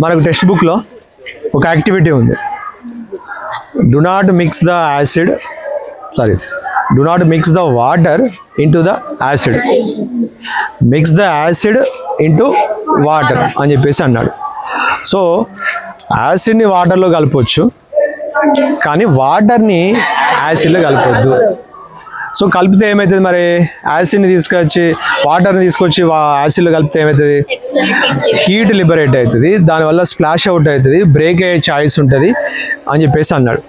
మనకు టెక్స్ట్ బుక్లో ఒక యాక్టివిటీ ఉంది. Do not mix the water into the acid. Mix the acid into water అని చెప్పేసి అన్నాడు. సో యాసిడ్ని వాటర్లో కలపవచ్చు, కానీ వాటర్ని యాసిడ్లో కలపొద్దు. సో కలిపితే ఏమవుతుంది మరి? యాసిడ్ని తీసుకొచ్చి వాటర్ని తీసుకొచ్చి యాసిడ్లో కలిపితే ఏమవుతుంది? హీట్ లిబరేట్ అవుతుంది, దానివల్ల స్ప్లాష్ అవుట్ అవుతుంది, బ్రేక్ అయ్యే ఛాయిస్ ఉంటుంది అని చెప్పేసి అన్నాడు.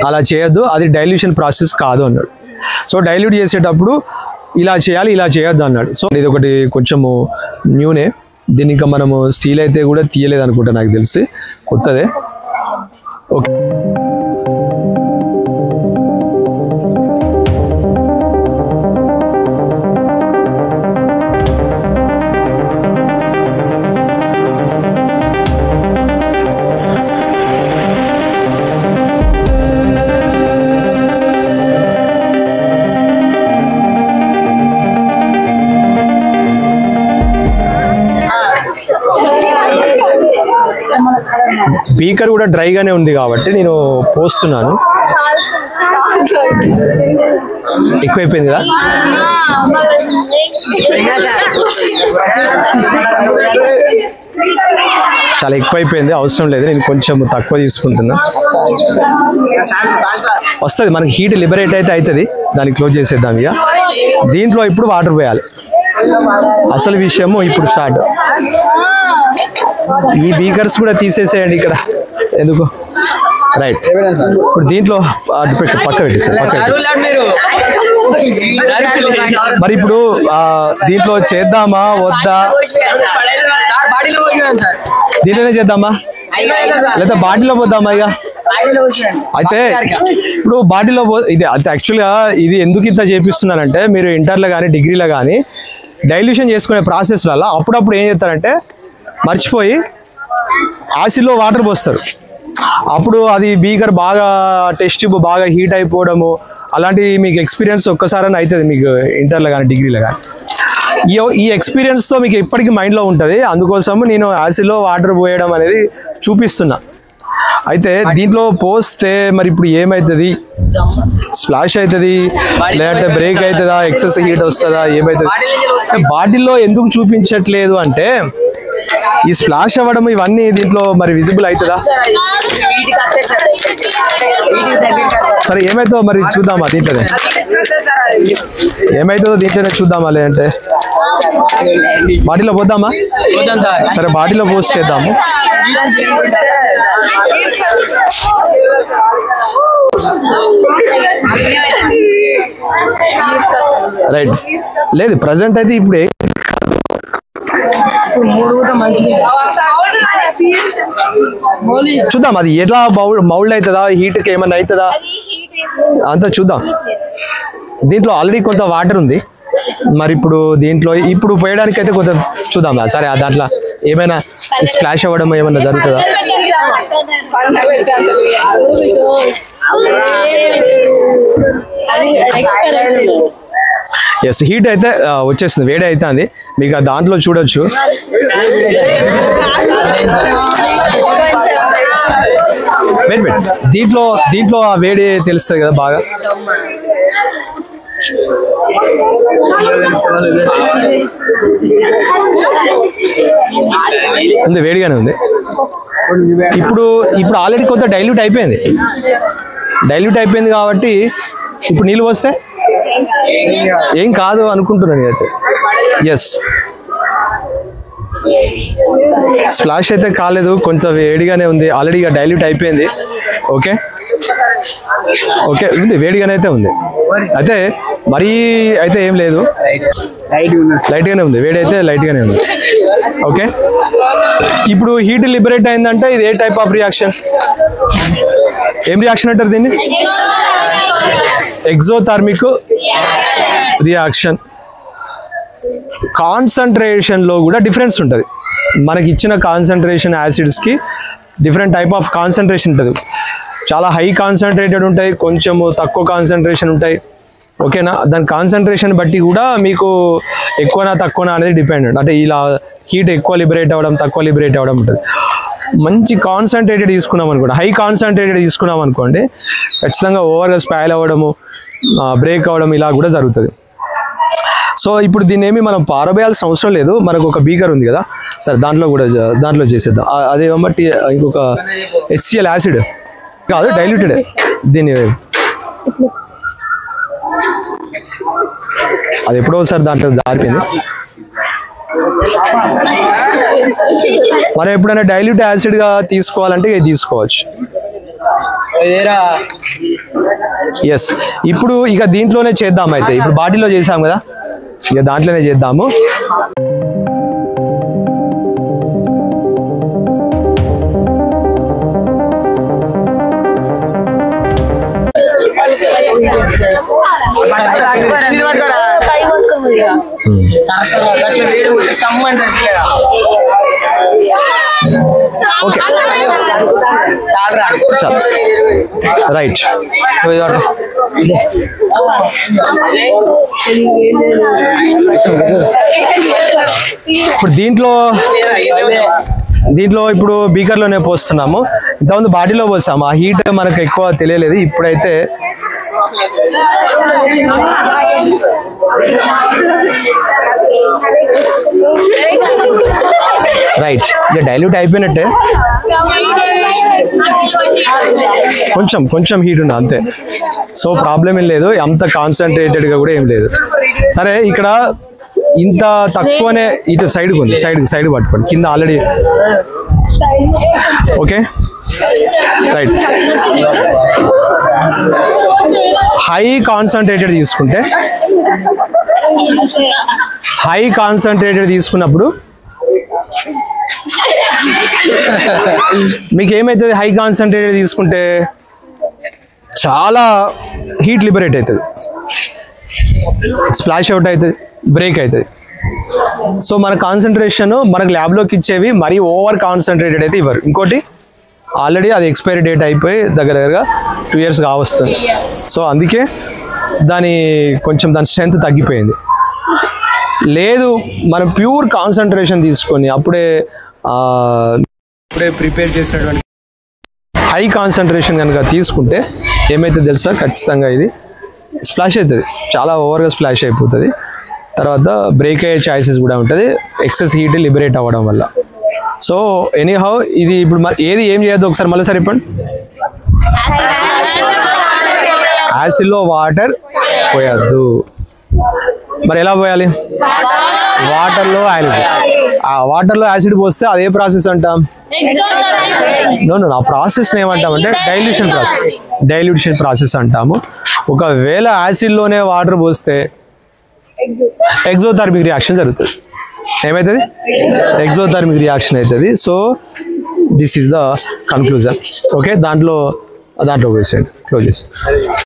అలా చేయొద్దు, అది డైల్యూషన్ ప్రాసెస్ కాదు అన్నాడు. సో డైల్యూట్ చేసేటప్పుడు ఇలా చేయాలి, ఇలా చేయొద్దు అన్నాడు. సో ఇది ఒకటి కొంచెము న్యూనే, దీన్ని ఇంకా మనము సీల్ అయితే కూడా తీయలేదు అనుకుంటా, నాకు తెలిసి కొత్తదే. ఓకే, బీకర్ కూడా డ్రైగానే ఉంది కాబట్టి నేను పోస్తున్నాను. ఎక్కువైపోయింది కదా? చాలా ఎక్కువైపోయింది, అవసరం లేదు, నేను కొంచెం తక్కువ తీసుకుంటున్నా. వస్తుంది మనకి హీట్ లిబరేట్ అయితే అవుతుంది, దాన్ని క్లోజ్ చేసేద్దాం. ఇక దీంట్లో ఇప్పుడు వాటర్ పోయాలి. అసలు విషయము ఇప్పుడు స్టార్ట్. ఈ బీకర్స్ కూడా తీసేసేయండి ఇక్కడ, ఎందుకు? రైట్, ఇప్పుడు దీంట్లో పక్క పెట్టేసి మరి ఇప్పుడు దీంట్లో చేద్దామా వద్దా? దీంట్లోనే చేద్దామా లేదా బాటిల్లో పోద్దామా? ఇక అయితే ఇప్పుడు బాటిల్లో ఇది యాక్చువల్గా ఇది ఎందుకు ఇంత చేపిస్తున్నానంటే, మీరు ఇంటర్లో కానీ డిగ్రీలో కానీ డైల్యూషన్ చేసుకునే ప్రాసెస్లలో అప్పుడప్పుడు ఏం చేస్తారంటే మర్చిపోయి యాసిడ్లో వాటర్ పోస్తారు. అప్పుడు అది బీకర్ బాగా టెస్ట్ ట్యూబ్ బాగా హీట్ అయిపోవడము అలాంటి మీకు ఎక్స్పీరియన్స్ ఒక్కసారి అవుతుంది మీకు ఇంటర్లో కానీ డిగ్రీలో కానీ. ఈ ఎక్స్పీరియన్స్తో మీకు ఎప్పటికీ మైండ్లో ఉంటుంది. అందుకోసము నేను యాసిడ్లో వాటర్ పోయడం అనేది చూపిస్తున్నా. అయితే దీంట్లో పోస్తే మరి ఇప్పుడు ఏమవుతుంది? స్ప్లాష్ అవుతుంది, లేదంటే బ్రేక్ అవుతుందా, ఎక్సెస్ హీట్ వస్తుందా, ఏమవుతుంది? బాటిల్లో ఎందుకు చూపించట్లేదు అంటే, ఈ స్ప్లాష్ అవ్వడం ఇవన్నీ దీంట్లో మరి విజిబుల్ అవుతుందా? సరే ఏమవుతుందో మరి చూద్దామా, దీంట్లోనే ఏమవుతుందో దీంట్లోనే చూద్దామా, లేదంటే బాటిల్లో పోద్దామా? సరే బాటిల్లో పోస్ట్ చేద్దాము. రైట్, లేదు ప్రజెంట్ అయితే ఇప్పుడు చూద్దాం అది ఎట్లా మౌల్డ్ అవుతుందా, హీట్కి ఏమన్నా అవుతుందా అంతా చూద్దాం. దీంట్లో ఆల్రెడీ కొంత వాటర్ ఉంది, మరి ఇప్పుడు దీంట్లో ఇప్పుడు పోయడానికి అయితే కొంచెం చూద్దాం. సరే దాంట్లో ఏమైనా స్ప్లాష్ అవ్వడం ఏమన్నా జరుగుతుందా? ఎస్, హీట్ అయితే వచ్చేస్తుంది, వేడి అవుతుంది, మీకు దాంట్లో చూడొచ్చు. దీంట్లో ఆ వేడి తెలుస్తుంది కదా బాగా. ఉంది, వేడిగానే ఉంది. ఇప్పుడు ఆల్రెడీ కొంత డైల్యూట్ అయిపోయింది కాబట్టి ఇప్పుడు నీళ్ళు వస్తే ఏం కాదు అనుకుంటున్నాను అయితే. ఎస్, స్ప్లాష్ అయితే కాలేదు, కొంచెం వేడిగానే ఉంది, ఆల్రెడీ డైల్యూట్ అయిపోయింది. ఓకే ఓకే, ఉంది, వేడిగానే అయితే ఉంది. అయితే మరీ అయితే ఏం లేదు, లైట్గానే ఉంది, వేడి అయితే లైట్గానే ఉంది. ఓకే, ఇప్పుడు హీట్ లిబరేట్ అయిందంటే ఇది ఏ టైప్ ఆఫ్ రియాక్షన్? ఏం రియాక్షన్ అంటారు దీన్ని? Exothermic reaction. కాన్సన్ట్రేషన్లో కూడా డిఫరెన్స్ ఉంటుంది. మనకి ఇచ్చిన కాన్సన్ట్రేషన్ యాసిడ్స్కి డిఫరెంట్ టైప్ ఆఫ్ కాన్సన్ట్రేషన్ ఉంటుంది. చాలా హై కాన్సన్ట్రేటెడ్ ఉంటాయి, కొంచెము తక్కువ కాన్సన్ట్రేషన్ ఉంటాయి. ఓకేనా. దాని కాన్సన్ట్రేషన్ బట్టి కూడా మీకు ఎక్కువనా తక్కువనా అనేది డిపెండెంట్. అంటే ఇలా హీట్ ఎక్కువ లిబరేట్ అవ్వడం తక్కువ లిబరేట్ అవ్వడం ఉంటుంది. మంచి కాన్సన్ట్రేటెడ్ తీసుకున్నాం అనుకోండి, హై కాన్సన్ట్రేటెడ్ తీసుకున్నాం అనుకోండి, ఖచ్చితంగా ఓవర్గా స్పాయిల్ అవ్వడము, బ్రేక్ అవ్వడం ఇలా కూడా జరుగుతుంది. సో ఇప్పుడు దీన్ని ఏమి మనం పారబోయాల్సిన అవసరం లేదు. మనకు ఒక బీకర్ ఉంది కదా సార్, దాంట్లో చేసేద్దాం. అదేమట్టి ఇంకొక HCl యాసిడ్ కాదు, డైల్యూటెడ్. దీన్ని అది ఎప్పుడో సార్ దాంట్లో జారిపోయింది. మనం ఎప్పుడైనా డైల్యూట్ యాసిడ్గా తీసుకోవాలంటే ఇది తీసుకోవచ్చు. ఎస్, ఇప్పుడు ఇక దీంట్లోనే చేద్దాం. అయితే ఇప్పుడు బాటిల్లో చేసాం కదా, ఇక దాంట్లోనే చేద్దాము. Okay right. ఇప్పుడు దీంట్లో ఇప్పుడు బీకర్లోనే పోస్తున్నాము. ఇంతకుముందు బాటిల్లో పోసాము, ఆ హీట్ మనకు ఎక్కువ తెలియలేదు. ఇప్పుడైతే రైట్, ఇక డైల్యూట్ అయిపోయినట్టే. కొంచెం హీట్ ఉంది అంతే. సో ప్రాబ్లం ఏం లేదు, అంత కాన్సన్ట్రేటెడ్గా కూడా ఏం లేదు. సరే, ఇక్కడ ఇంత తక్కువనే ఇటు సైడ్కి ఉంది, సైడ్ పట్టుకోండి, కింద already. Okay right. High concentrated తీసుకున్నప్పుడు మీకు ఏమవుతుంది? హై కాన్సన్ట్రేటెడ్ తీసుకుంటే చాలా హీట్ లిబరేట్ అవుతుంది, స్ప్లాష్ అవుట్ అవుతుంది, బ్రేక్ అవుతుంది. సో మన కాన్సన్ట్రేషన్ మనకు ల్యాబ్లోకి ఇచ్చేవి మరీ ఓవర్ కాన్సన్ట్రేటెడ్ అయితే ఇవ్వరు. ఇంకోటి, ఆల్రెడీ అది ఎక్స్పైరీ డేట్ అయిపోయి దగ్గరగా 2 years కావస్తుంది. సో అందుకే దాని స్ట్రెంత్ తగ్గిపోయింది. లేదు, మనం ప్యూర్ కాన్సన్ట్రేషన్ తీసుకొని అప్పుడే ప్రిపేర్ చేసినటువంటి హై కాన్సన్ట్రేషన్ కనుక తీసుకుంటే ఏమైతే తెలుసా, ఖచ్చితంగా ఇది స్ప్లాష్ అవుతుంది, చాలా ఓవర్గా స్ప్లాష్ అయిపోతుంది. తర్వాత బ్రేక్ అయ్యే ఛాయిసెస్ కూడా ఉంటుంది, ఎక్సెస్ హీట్ లిబరేట్ అవ్వడం వల్ల. సో ఎనీహౌ ఇది ఇప్పుడు ఏం చేయొద్దు ఒకసారి మళ్ళీ చెప్పండి. యాసిడ్లో వాటర్ పోయద్దు. మరి ఎలా పోయాలి? వాటర్లో వాటర్లో యాసిడ్ పోస్తే అదే ప్రాసెస్ అంటాం. ఆ ప్రాసెస్ ఏమంటామంటే డైల్యూషన్ ప్రాసెస్ అంటాము. ఒకవేళ యాసిడ్లోనే వాటర్ పోస్తే ఎగ్జోథర్మిక్ రియాక్షన్ జరుగుతుంది. ఏమవుతుంది? ఎగ్జోథర్మిక్ రియాక్షన్ అవుతుంది. So this is the conclusion. Okay, దాంట్లో వేసేయండి, క్లోజ్ చేసి.